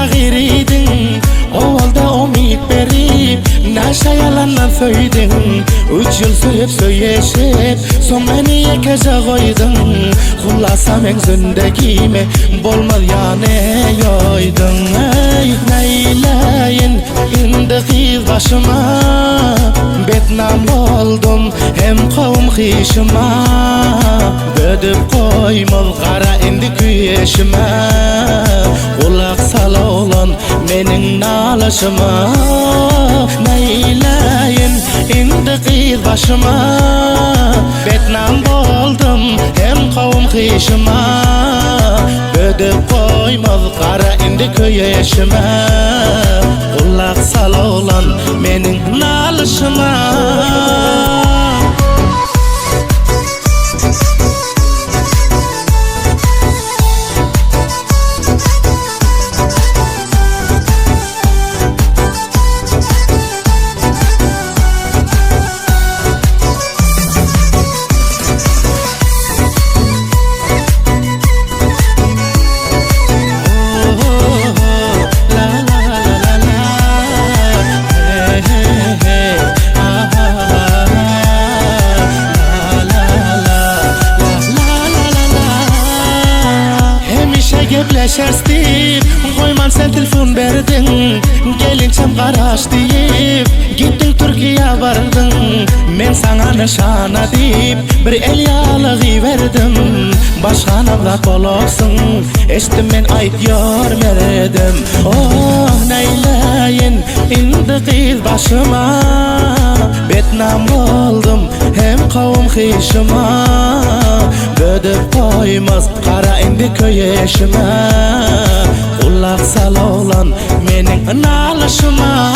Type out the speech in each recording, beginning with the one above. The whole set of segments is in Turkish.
sagir idin, ovalda umid berip naşa yalandan söydün. 3 yıl sürüp söyleşip son meni yekece koydun. Kullasam en zündegime bolmaz yani yoydun. Ey neyleyin indi kız başıma, betnam oldum hem kavum hişima. Bödüp koymaz kara indi küyeşime, kulak sala olan menin nalaşıma. Neyleyin indi kız başıma, betnam oldum hem kavum hişima. Bödüp koymaz kara indi küyeşime, kulak sala olan menin nalaşıma. Gepleşerstik, koyman sen telefon berdin. Gelinçem karaş deyip gittin Türkiye vardın. Men sana nişana deyip bir el yalığı verdim. Başka navrat boloksun, eştim men ayt görmedim. Oh neyleyin indi kız başıma, betnam oldum hem kavum hişima. Bödüp koymaz kara indi köyeşime, kulak sala olan menin nalaşıma.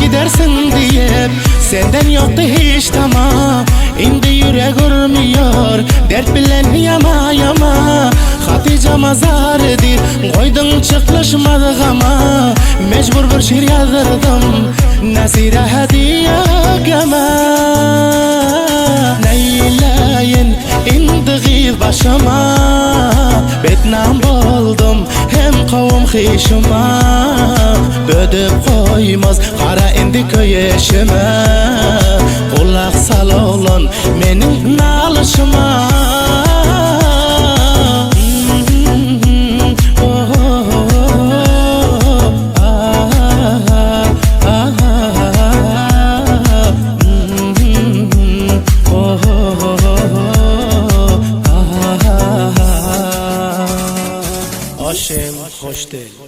Gidersin diye senden yoktu hiç tamam. İndi yürek urmuyor, dert bilen yama yama. Hatice'ma zardir, koydun çıklaşmadık ama. Mecbur bir şiir yazdırdım, Nasire hediye gama. Neyleyin indi kız başıma, betnam oldum hem kavum hişima. Bödüp koymaz kara indi köyeşime, kulak sala olan menin nalaşıma. Hoş değil.